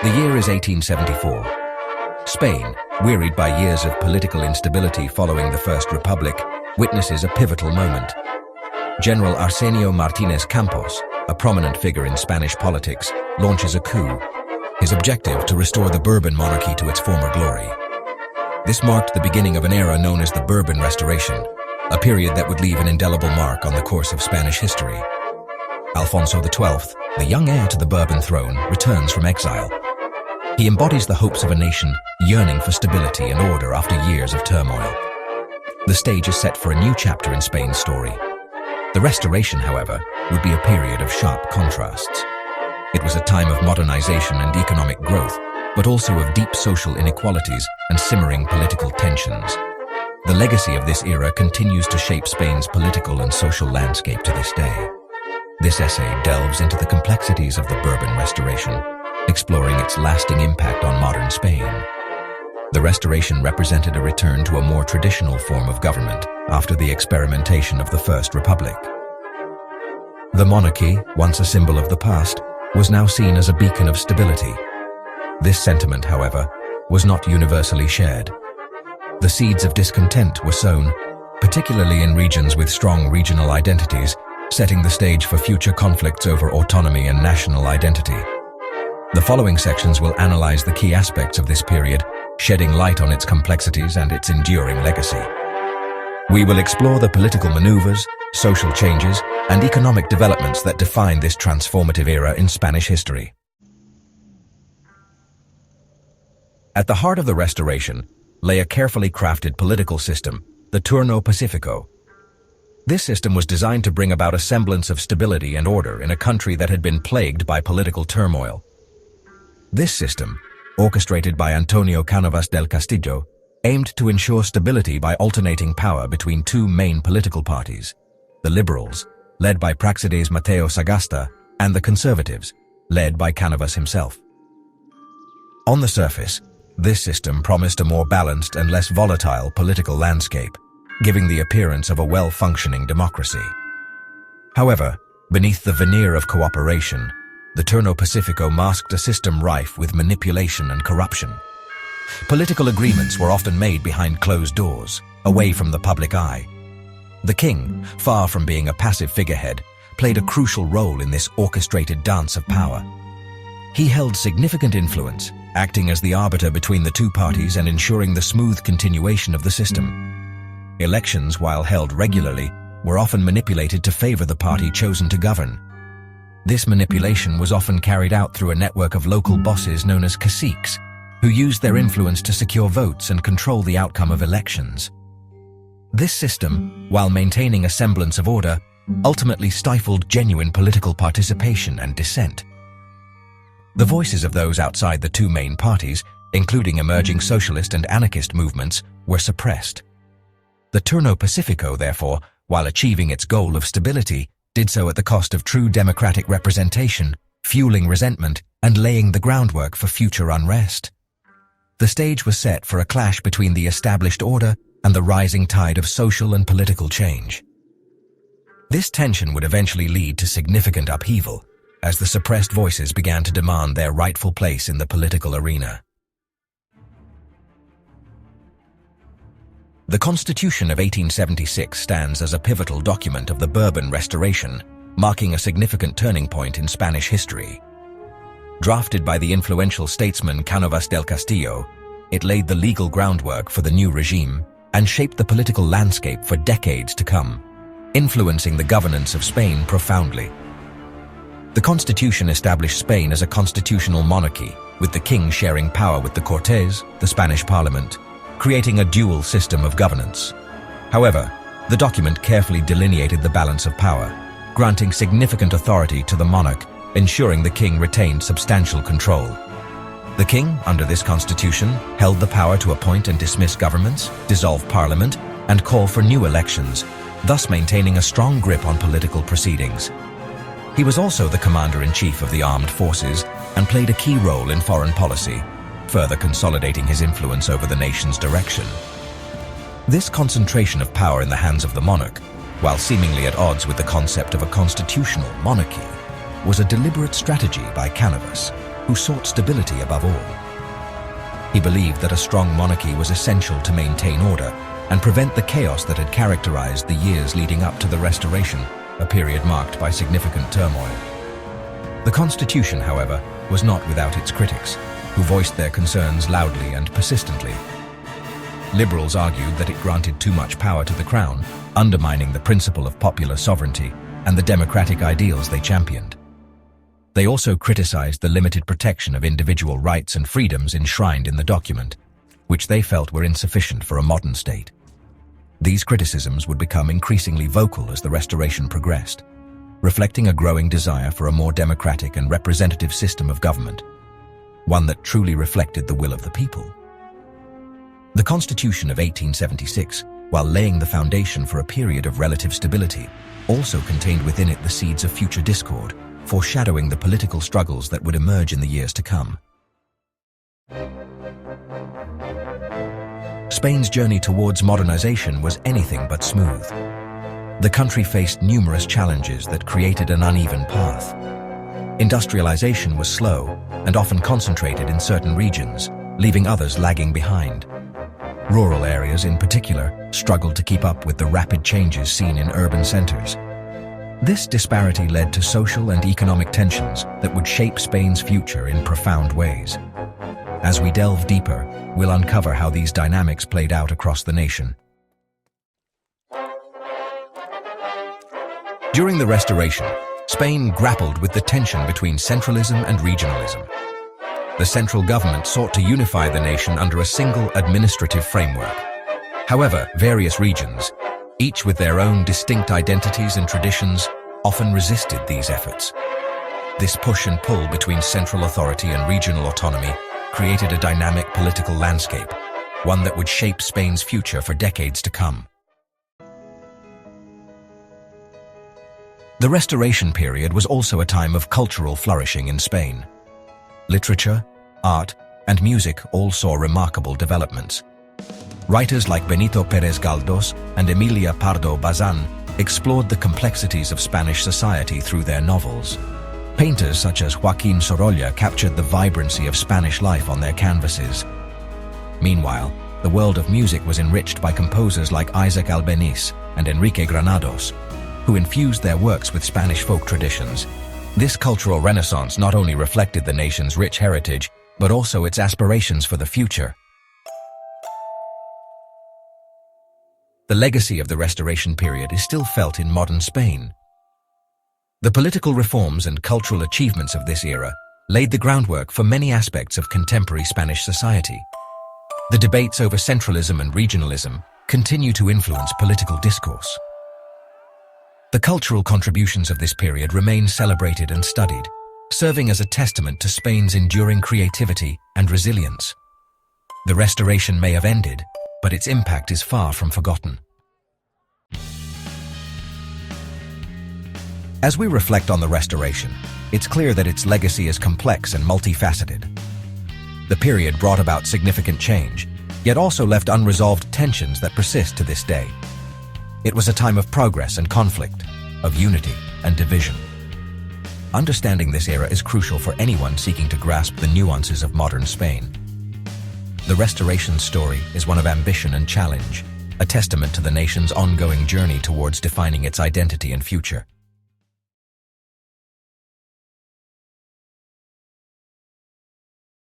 The year is 1874. Spain, wearied by years of political instability following the First Republic, witnesses a pivotal moment. General Arsenio Martínez Campos, a prominent figure in Spanish politics, launches a coup, his objective to restore the Bourbon monarchy to its former glory. This marked the beginning of an era known as the Bourbon Restoration, a period that would leave an indelible mark on the course of Spanish history. Alfonso XII, the young heir to the Bourbon throne, returns from exile. He embodies the hopes of a nation yearning for stability and order after years of turmoil. The stage is set for a new chapter in Spain's story. The Restoration, however, would be a period of sharp contrasts. It was a time of modernization and economic growth, but also of deep social inequalities and simmering political tensions. The legacy of this era continues to shape Spain's political and social landscape to this day. This essay delves into the complexities of the Bourbon Restoration, exploring its lasting impact on modern Spain. The Restoration represented a return to a more traditional form of government after the experimentation of the First Republic. The monarchy, once a symbol of the past, was now seen as a beacon of stability. This sentiment, however, was not universally shared. The seeds of discontent were sown, particularly in regions with strong regional identities, setting the stage for future conflicts over autonomy and national identity. The following sections will analyze the key aspects of this period, shedding light on its complexities and its enduring legacy. We will explore the political maneuvers, social changes, and economic developments that define this transformative era in Spanish history. At the heart of the Restoration lay a carefully crafted political system, the Turno Pacífico. This system was designed to bring about a semblance of stability and order in a country that had been plagued by political turmoil. This system, orchestrated by Antonio Cánovas del Castillo, aimed to ensure stability by alternating power between two main political parties, the Liberals, led by Praxedes Mateo Sagasta, and the Conservatives, led by Cánovas himself. On the surface, this system promised a more balanced and less volatile political landscape, giving the appearance of a well-functioning democracy. However, beneath the veneer of cooperation, the Turno Pacífico masked a system rife with manipulation and corruption. Political agreements were often made behind closed doors, away from the public eye. The king, far from being a passive figurehead, played a crucial role in this orchestrated dance of power. He held significant influence, acting as the arbiter between the two parties and ensuring the smooth continuation of the system. Elections, while held regularly, were often manipulated to favor the party chosen to govern. This manipulation was often carried out through a network of local bosses known as caciques, who used their influence to secure votes and control the outcome of elections. This system, while maintaining a semblance of order, ultimately stifled genuine political participation and dissent. The voices of those outside the two main parties, including emerging socialist and anarchist movements, were suppressed. The Turno Pacífico, therefore, while achieving its goal of stability, did so at the cost of true democratic representation, fueling resentment and laying the groundwork for future unrest. The stage was set for a clash between the established order and the rising tide of social and political change. This tension would eventually lead to significant upheaval, as the suppressed voices began to demand their rightful place in the political arena. The Constitution of 1876 stands as a pivotal document of the Bourbon Restoration, marking a significant turning point in Spanish history. Drafted by the influential statesman Cánovas del Castillo, it laid the legal groundwork for the new regime and shaped the political landscape for decades to come, influencing the governance of Spain profoundly. The Constitution established Spain as a constitutional monarchy, with the king sharing power with the Cortes, the Spanish Parliament, creating a dual system of governance. However, the document carefully delineated the balance of power, granting significant authority to the monarch, ensuring the king retained substantial control. The king, under this constitution, held the power to appoint and dismiss governments, dissolve parliament, and call for new elections, thus maintaining a strong grip on political proceedings. He was also the commander-in-chief of the armed forces and played a key role in foreign policy, further consolidating his influence over the nation's direction. This concentration of power in the hands of the monarch, while seemingly at odds with the concept of a constitutional monarchy, was a deliberate strategy by Cánovas, who sought stability above all. He believed that a strong monarchy was essential to maintain order and prevent the chaos that had characterized the years leading up to the Restoration, a period marked by significant turmoil. The constitution, however, was not without its critics, who voiced their concerns loudly and persistently. Liberals argued that it granted too much power to the crown, undermining the principle of popular sovereignty and the democratic ideals they championed. They also criticized the limited protection of individual rights and freedoms enshrined in the document, which they felt were insufficient for a modern state. These criticisms would become increasingly vocal as the Restoration progressed, reflecting a growing desire for a more democratic and representative system of government, one that truly reflected the will of the people. The Constitution of 1876, while laying the foundation for a period of relative stability, also contained within it the seeds of future discord, foreshadowing the political struggles that would emerge in the years to come. Spain's journey towards modernization was anything but smooth. The country faced numerous challenges that created an uneven path. Industrialization was slow and often concentrated in certain regions, leaving others lagging behind. Rural areas, in particular, struggled to keep up with the rapid changes seen in urban centers. This disparity led to social and economic tensions that would shape Spain's future in profound ways. As we delve deeper, we'll uncover how these dynamics played out across the nation. During the Restoration, Spain grappled with the tension between centralism and regionalism. The central government sought to unify the nation under a single administrative framework. However, various regions, each with their own distinct identities and traditions, often resisted these efforts. This push and pull between central authority and regional autonomy created a dynamic political landscape, one that would shape Spain's future for decades to come. The Restoration period was also a time of cultural flourishing in Spain. Literature, art, and music all saw remarkable developments. Writers like Benito Pérez Galdós and Emilia Pardo Bazán explored the complexities of Spanish society through their novels. Painters such as Joaquín Sorolla captured the vibrancy of Spanish life on their canvases. Meanwhile, the world of music was enriched by composers like Isaac Albéniz and Enrique Granados, who infused their works with Spanish folk traditions. This cultural renaissance not only reflected the nation's rich heritage, but also its aspirations for the future. The legacy of the Restoration period is still felt in modern Spain. The political reforms and cultural achievements of this era laid the groundwork for many aspects of contemporary Spanish society. The debates over centralism and regionalism continue to influence political discourse. The cultural contributions of this period remain celebrated and studied, serving as a testament to Spain's enduring creativity and resilience. The Restoration may have ended, but its impact is far from forgotten. As we reflect on the Restoration, it's clear that its legacy is complex and multifaceted. The period brought about significant change, yet also left unresolved tensions that persist to this day. It was a time of progress and conflict, of unity and division. Understanding this era is crucial for anyone seeking to grasp the nuances of modern Spain. The Restoration story is one of ambition and challenge, a testament to the nation's ongoing journey towards defining its identity and future.